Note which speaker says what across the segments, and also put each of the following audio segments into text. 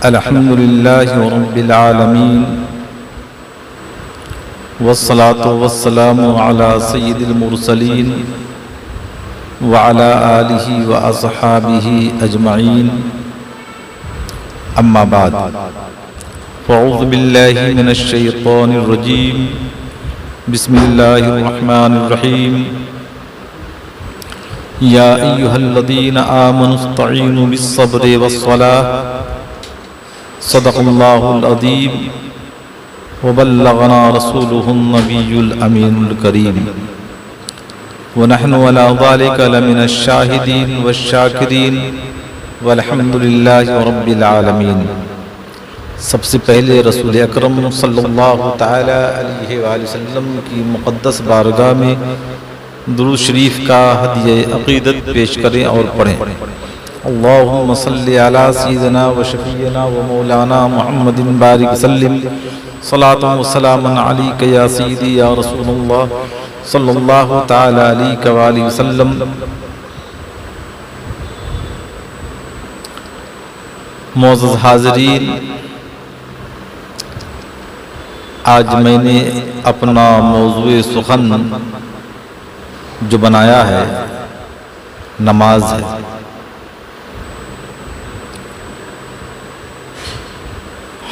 Speaker 1: अल्हम्दुलिल्लाहि रब्बिल आलमीन वस्सलातु वस्सलामु अला सय्यिदिल मुरसलीन व अला आलिहि व अस्हाबिहि अजमईन। अम्मा बाद, फ़अऊज़ु बिल्लाहि मिनश शैतानिर रजीम। बिस्मिल्लाहिर रहमानिर रहीम। या अय्युहल्लज़ीना आमनुस्तईनु बिस्सब्रि वस्सलाह सदक़ल्लाहुल अज़ीम व बल्लगना रसूलुहुन नबियुल अमीनुल करीम व नहनु अला ज़ालिका लमिनश शाहिदीन वश्शाकिरीन वल्हम्दुलिल्लाहि रब्बिल आलमीन। सबसे पहले रसूल अकरम सल्लल्लाहु तआला अलैहि वसल्लम की मुक़द्दस बारगाह में दुरूद शरीफ का हदिया अक़ीदत पेश करें और पढ़ें। अल्लाहुम्मा सल्लि अला सय्यिदिना व शफ़ीना व मौलाना मुहम्मदिन बारिक सल्लिम सलातुन व सलामुन अलैका या सय्यिदी या रसूलल्लाह सल्लल्लाहु तआला अलैहि व आलिहि वसल्लम। मोअज़्ज़ज़ हाज़रीन, आज मैंने अपना मौज़ूए सुख़न जो बनाया है नमाज है।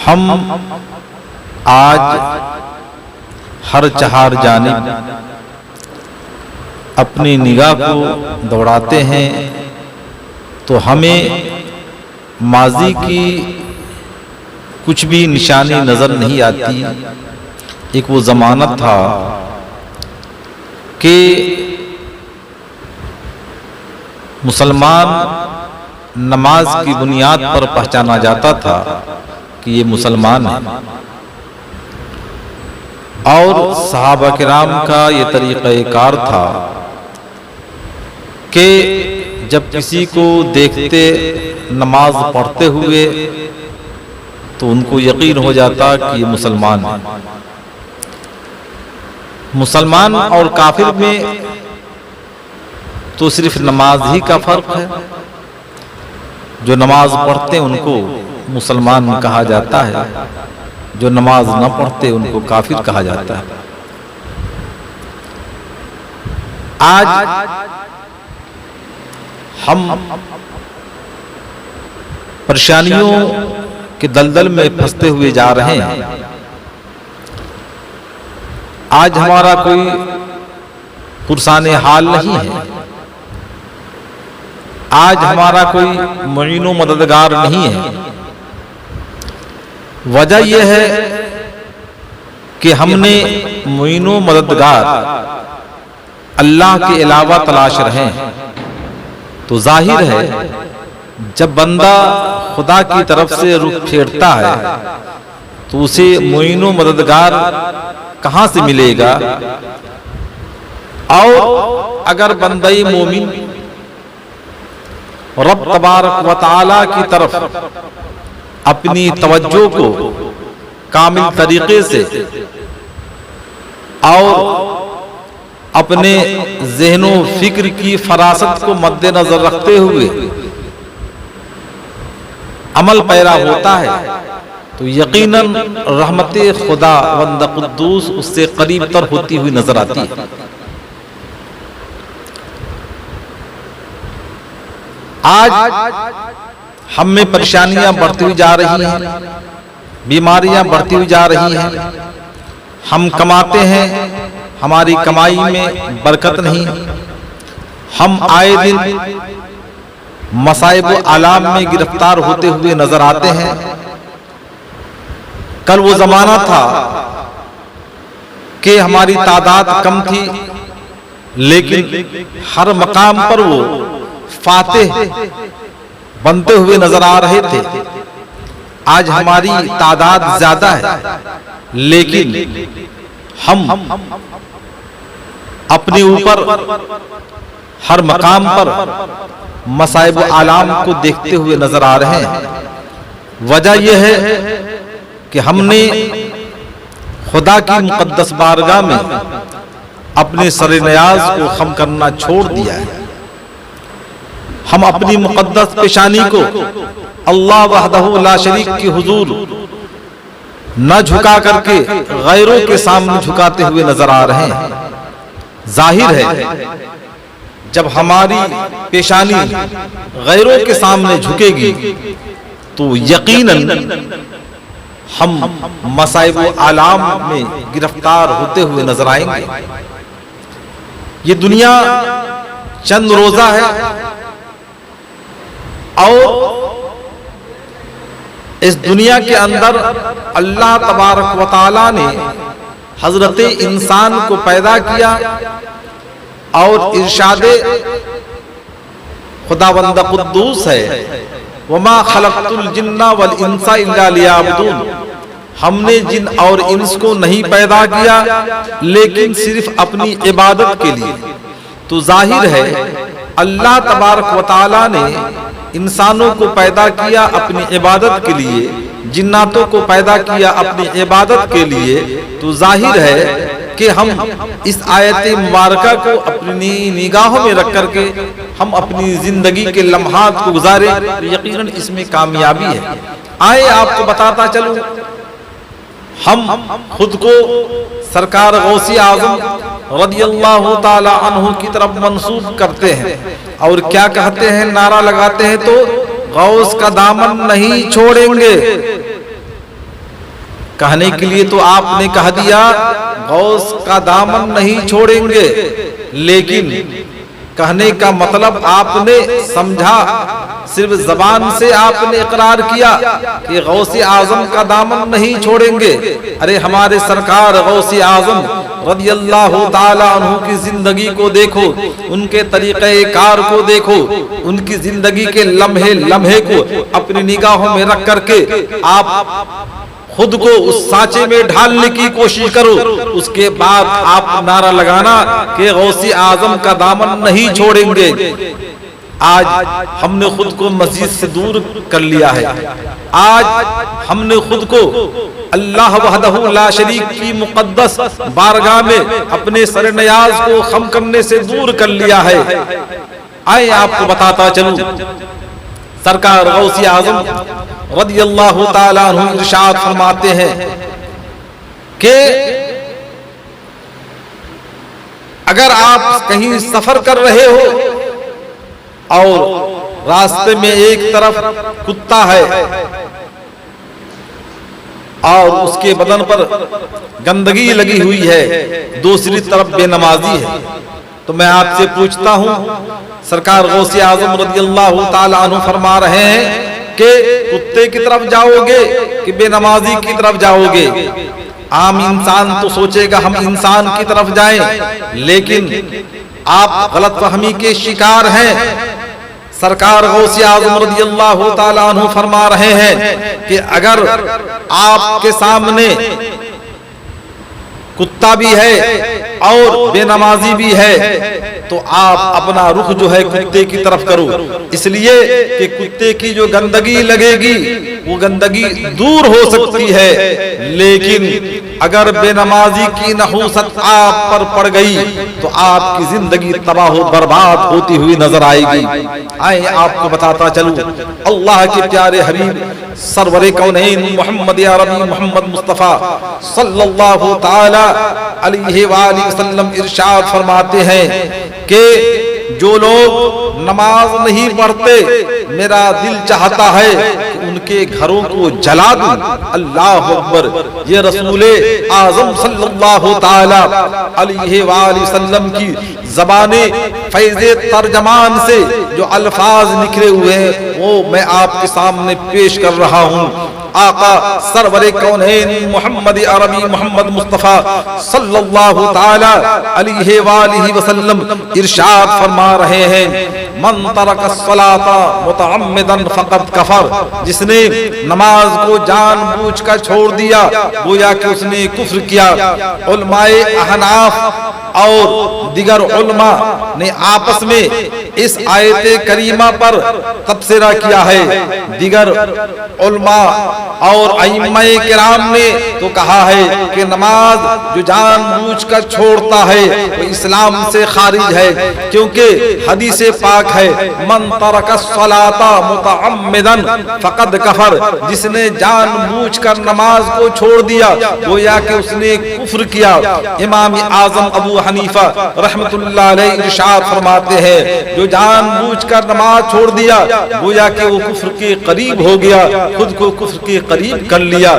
Speaker 1: हम आज हर चार जानिब अपनी निगाह को दौड़ाते हैं तो हमें माजी की कुछ भी निशानी नज़र नहीं आती। एक वो ज़माना था कि मुसलमान नमाज की बुनियाद पर पहचाना जाता था कि ये मुसलमान है, और सहाबा किराम का ये तरीक़ा-ए-कार था कि जब किसी को देखते नमाज पढ़ते हुए तो उनको यकीन हो जाता कि ये मुसलमान है। मुसलमान और काफिर में तो सिर्फ नमाज ही का फर्क है। जो नमाज पढ़ते हैं उनको मुसलमान कहा जाता है, जो नमाज न पढ़ते उनको काफिर कहा जाता है। आज हम परेशानियों के दलदल में फंसते हुए जा रहे हैं। आज हमारा कोई पुरसाने हाल नहीं है। आज हमारा कोई मुईनो मददगार नहीं है। वजह यह है कि हमने मुईनो मददगार अल्लाह के अलावा तलाश रहे हैं। तो जाहिर है जब बंदा खुदा की तरफ से रुख फेरता है तो उसे मुईनो मददगार कहां से मिलेगा। और अगर बंदई मोमिन रब तबारक व तआला की तरफ अपनी तवज्जो को कामिल तरीके से और अपने ज़हनो फिक्र की फरासत को मद्देनजर रखते हुए अमल पैरा होता है तो यकीनन रहमत खुदा वंद कुद्दूस उससे करीब तर होती हुई नजर आती है। आज हम में परेशानियां बढ़ती हुई जा रही हैं, बीमारियां बढ़ती हुई जा रही हैं। हम कमाते हैं, हमारी कमाई में बरकत नहीं। हम आए दिन मसाइब आलाम में गिरफ्तार होते हुए नजर आते हैं। कल वो जमाना था कि हमारी तादाद कम थी, लेकिन हर मकाम पर वो फातेह बनते हुए नजर आ रहे थे। आज हमारी तादाद ज्यादा है, लेकिन हम अपने ऊपर हर मकाम पर मसाइब आलाम को देखते हुए नजर आ रहे हैं। वजह यह है कि हमने खुदा की मुकद्दस बारगाह में अपने सर-ए-नियाज को खम करना छोड़ दिया है। हम अपनी मुक़द्दस पेशानी को अल्लाह वहदहू ला शरीक के हुजूर न झुका करके गैरों के सामने झुकाते हुए नजर आ रहे हैं। जाहिर है जब हमारी पेशानी गैरों के सामने झुकेगी तो यकीनन हम मसाइब व आलाम में गिरफ्तार होते हुए नजर आएंगे। ये दुनिया चंद रोजा है और इस दुनिया के अंदर अल्लाह तबारक व तआला ने हजरत इंसान को पैदा किया और इरशादे खुदावंद कुद्दूस है, वमा खलक़तुल जिन्ना वल इंसा इल्ला लियअबुदून, हमने जिन और इंस को नहीं पैदा किया लेकिन सिर्फ अपनी इबादत के लिए। तो जाहिर है अल्लाह तबारक व तआला ने इंसानों को पैदा किया अपनी इबादत के लिए, जिन्नातों को पैदा किया अपनी इबादत के लिए। तो जाहिर है कि हम इस आयत मुबारका को अपनी निगाहों में रख करके हम अपनी जिंदगी के लम्हात को गुजारे तो यकीनन इसमें कामयाबी है। आए आपको बताता चलूं, हम खुद को सरकार गौसी आजम रदियल्लाहु ताला अन्हु की तरफ मंसूब करते हैं और क्या कहते हैं, नारा लगाते हैं तो गौस का दामन नहीं छोड़ेंगे। कहने के लिए तो आपने कह दिया गौस का दामन नहीं छोड़ेंगे, लेकिन कहने का मतलब आपने समझा, सिर्फ जबान से आपने इकरार किया कि गौसी आजम का दामन नहीं छोड़ेंगे। अरे हमारे सरकार गौसी आजम रदियल्लाहु ताला अन्हु की जिंदगी को देखो, उनके तरीक़े कार को देखो, उनकी जिंदगी के लम्हे लम्हे को अपनी निगाहों में रख करके आप खुद को उस सांचे में ढालने की कोशिश करो। उसके बाद आप नारा लगाना कि गौसी आजम का दामन नहीं छोड़ेंगे। आज हमने खुद को मस्जिद से दूर कर लिया है, आज हमने खुद को अल्लाह वहदहू ला शरीक की मुक़द्दस बारगाह में अपने सर नियाज को खम करने से दूर कर लिया है। आए आपको बताता चलूं, सरकार गौसी आजम रदियल्लाहु ताला अन्हु इरशाद फरमाते हैं कि अगर आप कहीं सफर कर रहे हो और रास्ते में एक तरफ कुत्ता है और उसके बदन पर गंदगी लगी हुई है, दूसरी तरफ बेनमाजी है, तो मैं आपसे पूछता हूं, सरकार गौसी आजम रदियल्लाहु ताला अन्हु फरमा रहे हैं कि कुत्ते की तरफ जाओगे कि बेनमाजी की तरफ जाओगे? आम इंसान तो सोचेगा हम इंसान की तरफ जाएं, लेकिन आप गलतफहमी के शिकार हैं। सरकार गौसी आजम रदियल्लाहु ताला अन्हु फरमा रहे हैं कि अगर आपके सामने कुत्ता भी है और बेनमाजी भी है तो आप अपना रुख जो है कुत्ते की तरफ करो, इसलिए कि कुत्ते की जो गंदगी लगेगी वो गंदगी दूर हो सकती है, लेकिन अगर बेनमाजी की नहूसत आप पर पड़ गई तो आपकी जिंदगी तबाह बर्बाद होती हुई नजर आएगी। आए आपको बताता चलूं, अल्लाह के प्यारे हबीब सरवरे कौनैन मोहम्मद अरबी मोहम्मद मुस्तफ़ा सल्लल्लाहु ताला अलैहि वसल्लम इरशाद फरमाते हैं कि जो लोग नमाज नहीं पढ़ते मेरा दिल चाहता है कि उनके घरों को जला दूं। अल्लाह अकबर। ये रसूले आजम सल्लल्लाहु ताला अलैहि वसल्लम की ज़बाने फैज़े तर्जमान से जो अल्फाज निकले हुए हैं वो मैं आपके सामने पेश कर रहा हूँ। आका सरवरे कौनैन मोहम्मद अरबी मोहम्मद मुस्तफ़ा सल्लल्लाहु ताला अलैहि वसल्लम इरशाद फरमा रहे हैं, मन तरका सलाता मुतअम्मिदन फ़क़द कफ़र, जिसने नमाज को जानबूझकर छोड़ दिया गोया कि उसने कुफ्र किया। उलमाए अहनाफ और दिगर उलमा ने आपस में इस आयत करीमा पर तबसरा किया है। दिगर उलमा और अइम्माए किराम ने तो कहा है कि नमाज जो जानबूझकर छोड़ता है वो इस्लाम से खारिज है, क्योंकि हदीस पाक है मन तरका सलाता मुतअम्मिदन फकद कफर, जिसने जानबूझकर नमाज को छोड़ दिया गोया कि उसने कुफ्र किया। इमाम आजम अबू हनीफा रहमतुल्लाह अलैह इरशाद फरमाते हैं जो जानबूझकर नमाज छोड़ दिया गोया कि वो कुफ्र के करीब हो गया, खुद को कुफ्र के करीब कर लिया।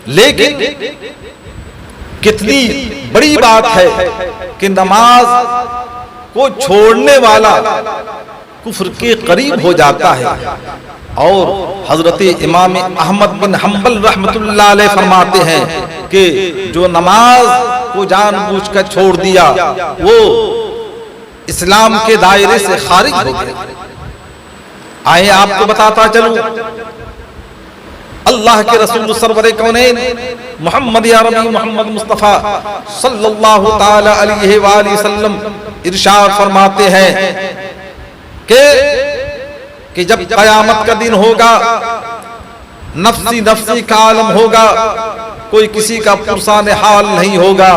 Speaker 1: लेकिन कितनी बड़ी बात है कि नमाज को छोड़ने वाला कुफ्र के करीब हो जाता है। और हजरत इमाम अहमद बिन हम्बल रहमतुल्लाह अलैह फरमाते हैं कि जो नमाज को जानबूझकर छोड़ दिया वो इस्लाम के दायरे से खारिज हो गया। आए आपको बताता चलूं, अल्लाह के रसूल सरवरे कौनैन मोहम्मद या रबी मोहम्मद मुस्तफ़ा सल्लल्लाहु ताला अलैहि वसल्लम इरशाद फरमाते हैं कि जब कयामत का दिन होगा, नफ्सी नफ्सी का आलम होगा, कोई किसी का पुरसाने हाल नहीं होगा,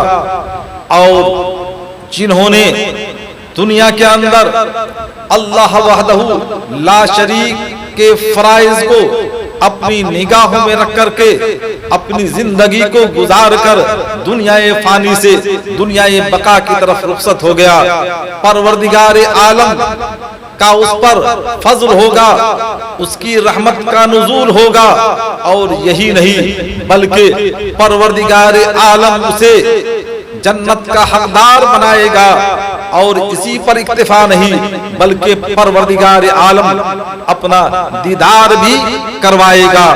Speaker 1: और जिन्होंने दुनिया के अंदर अल्लाह वहदहू ला शरीक के फराइज को अपनी निगाहों में रख करके अपनी जिंदगी को गुजार कर दुनियाए फानी से दुनियाए बका की तरफ रुखसत हो गया, परवरदिगार आलम का उस पर फजल होगा, उसकी रहमत का नुज़ूल होगा। और यही नहीं बल्कि परवरदिगार आलम उसे जन्नत का हकदार बनाएगा। और इसी पर इक्तिफा नहीं बल्कि परवरदिगार आलम अपना दीदार भी करवाएगा।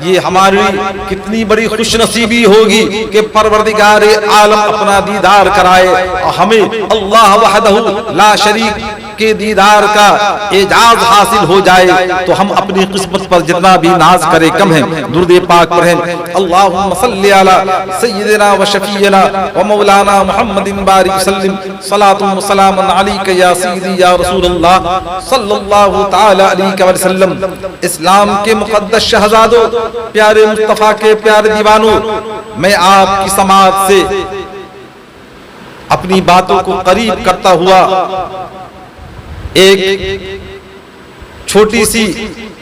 Speaker 1: ये हमारी कितनी बड़ी खुशनसीबी होगी कि परवरदिगार आलम अपना दीदार कराए और हमें अल्लाह वहदहू ला शरीक के दीदार का एजाज हासिल हो जाए। तो हम अपनी किस्मत पर जितना भी नाज करे कम है। दुरूद पाक पढ़ें, अल्लाहुम्मा सल्ली अला सय्यिदिना व शफीना व मौलाना मुहम्मदिन बारिक वसल्लिम सलातुन व सलामुन अलैका या सय्यदी या रसूलल्लाह सल्लल्लाहु ताला अलैहि वसल्लम। इस्लाम के मुक़द्दस शहजादों, प्यारे मुस्तफ़ा के प्यारे दीवानों, मैं आपकी समाअत से अपनी बातों को करीब करता हुआ एक छोटी सी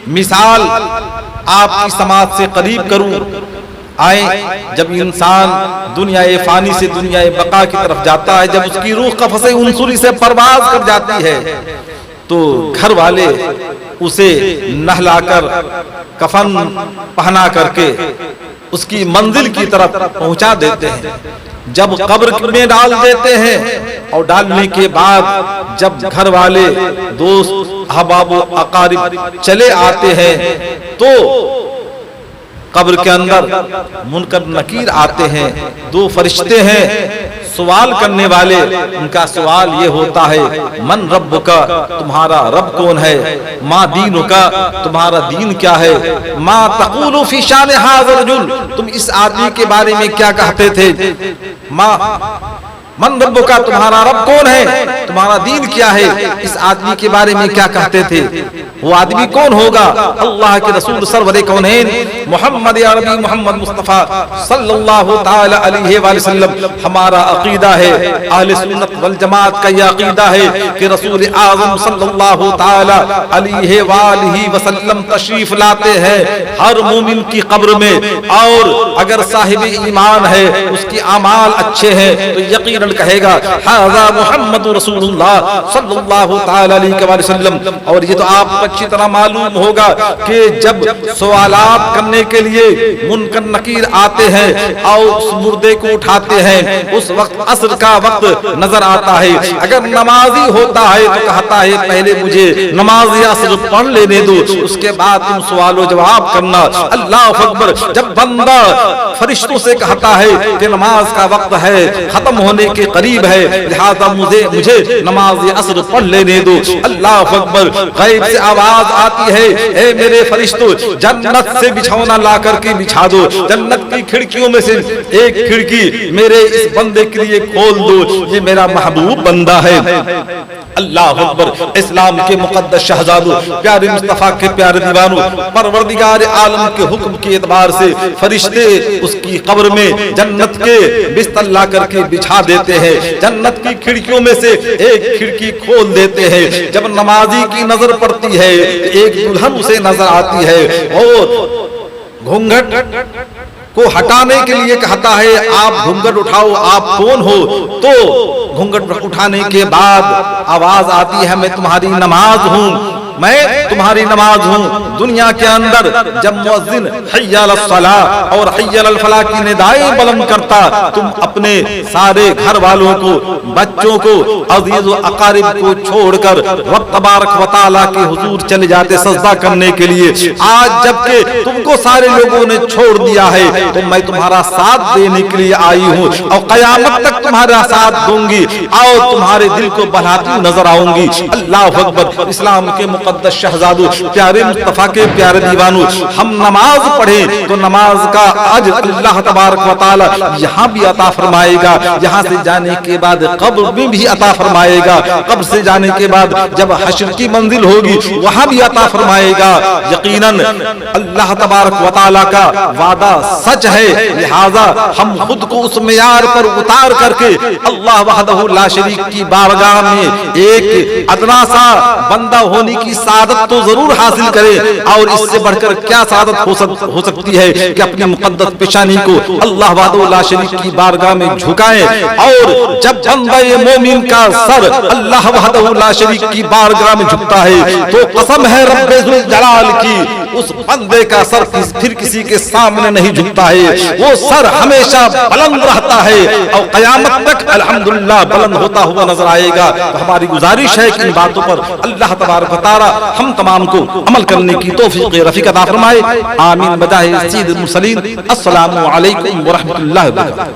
Speaker 1: मिसाल आपकी समाज से करीब करूं। आए, जब इंसान दुनियाए फानी से दुनियाए बका की तरफ जाता है, जब उसकी रूह कफ़से उनसुरी से परवाज कर जाती है, तो घर वाले उसे नहलाकर कफन पहना करके उसकी मंजिल की तरफ पहुंचा देते हैं। जब कब्र में डाल देते हैं और डालने के बाद जब घर वाले दोस्त अहबाब अकारिब चले आते हैं तो कब्र के अंदर मुनकर नकीर आते हैं। दो फरिश्ते हैं सवाल करने वाले। उनका सवाल ये होता है, मन रब्बुका, तुम्हारा रब कौन है? मा दीनुका, तुम्हारा दीन क्या है? मा तक़ूलु फी शान हाज़ा रजुल, तुम इस आदमी के बारे में क्या कहते थे? मन रब्बुका, तुम्हारा रब कौन है? तुम्हारा दीन क्या है? इस आदमी के बारे में क्या कहते थे? वो आदमी कौन होगा? अल्लाह के रसूल सरवरे कौनैन मोहम्मद अरबी मोहम्मद मुस्तफ़ा सल्लल्लाहु ताला अलैहि वसल्लम। हमारा अकीदा है, अहले सुन्नत वल जमात का यह अकीदा है कि रसूल आज़म सल्लल्लाहु ताला अलैहि वसल्लम तशरीफ लाते हैं हर मोमिन की कब्र में, और अगर साहिब ईमान है, उसकी अमाल अच्छे हैं, तो यकीनन कहेगा हाज़ा मुहम्मद रसूलुल्लाह सल्लल्लाहु ताला अलैहि वसल्लम। और ये तो आपको अच्छी तरह मालूम होगा कि जब सवालात करने के लिए मुनकर नकीर आते हैं और उस मुर्दे को उठाते हैं, उस वक्त असर का वक्त नजर आता है। अगर नमाजी होता है तो कहता है पहले मुझे नमाज असर पढ़ लेने दो, उसके बाद तुम सवालो जवाब करना। अल्लाह अकबर। जब बंदा फरिश्तों से कहता है कि नमाज का वक्त है, खत्म होने के करीब है, लिहाजा मुझे नमाज असर पढ़ लेने दो। अल्लाह अकबर। गैब से आवाज आती है, ए मेरे फरिश्तों, जन्नत से बिछौना ला करके बिछा दो, जन्नत की खिड़कियों में से एक खिड़की मेरे इस बंदे के लिए खोल दो, ये मेरा महबूब बंदा है। अल्लाह अकबर। इस्लाम के मुकद्दस शहजादों, प्यारे मुस्तफा के प्यारे दीवानों, परवरदिगार आलम के हुक्म के एतबार से फरिश्ते उसकी कब्र में जन्नत के बिस्तर ला करके बिछा देते हैं। जन्नत की खिड़कियों में से एक खिड़की खोल देते हैं। जब नमाजी की नजर पड़ती है, एक दुल्हन उसे नजर आती है और घूंघट को हटाने के लिए कहता है, आप घूंघट उठाओ, आप कौन हो? तो घूंघट उठाने के बाद आवाज आती है, मैं तुम्हारी नमाज हूं, मैं तुम्हारी नमाज हूं। दुनिया के अंदर जब मुअज्जिन हय्या अलस सलाह और हय्या अलल फलाह की निदाएं बुलंद करता, तुम अपने सारे घर वालों को, बच्चों को, अजीज व अकारिब को छोड़कर रब तबारक व तआला के हुजूर चले जाते सजदा करने के लिए। आज जबकि तुमको सारे लोगों ने छोड़ दिया है, तो मैं तुम्हारा साथ देने के लिए आई हूँ और कयामत तक तुम्हारा साथ दूंगी और तुम्हारे दिल को बहलाती नजर आऊंगी। अल्लाह अकबर। इस्लाम के मुकद्दस शहजादों, प्यारे मुस्तफा के प्यारे दीवानों, हम नमाज पढ़े तो नमाज का अज अल्लाह तबारक व तआला यहाँ भी अता फरमाएगा, यहाँ से जाने के बाद कब्र में भी अता फरमाएगा, कब्र से जाने के बाद जब हश्र की मंजिल होगी वहाँ भी अता फरमाएगा। यकीनन अल्लाह तबारक व तआला का वादा सच है, लिहाजा हम खुद को उस मेयार पर उतार करके अल्लाह वहदहु ला शरीक की बारगाह में एक अदना सा बंदा होने की सादत तो जरूर हासिल करें। और इससे बढ़कर क्या सादत हो सकती है कि अपनी मुकद्दस पेशानी को अल्लाह वहदहु ला शरीक की बारगाह में झुकाएं। और जब बंदे मोमिन का सर अल्लाह वहदहु ला शरीक की बारगाह में झुकता है, तो कसम है रब्बे जुल जलाल की, उस बंदे का सर फिर किसी के सामने नहीं झुकता है। वो सर हमेशा बुलंद रहता है और कयामत तक अल्हम्दुलिल्लाह बुलंद होता हुआ नजर आएगा। तो हमारी गुजारिश है कि इन बातों पर अल्लाह तबारक व तआला हम तमाम को अमल करने की तौफीक रफीक अता फरमाए। आमीन बजाहे सय्यिदुल मुरसलीन। अस्सलामु अलैकुम व रहमतुल्लाहि व बरकातहू।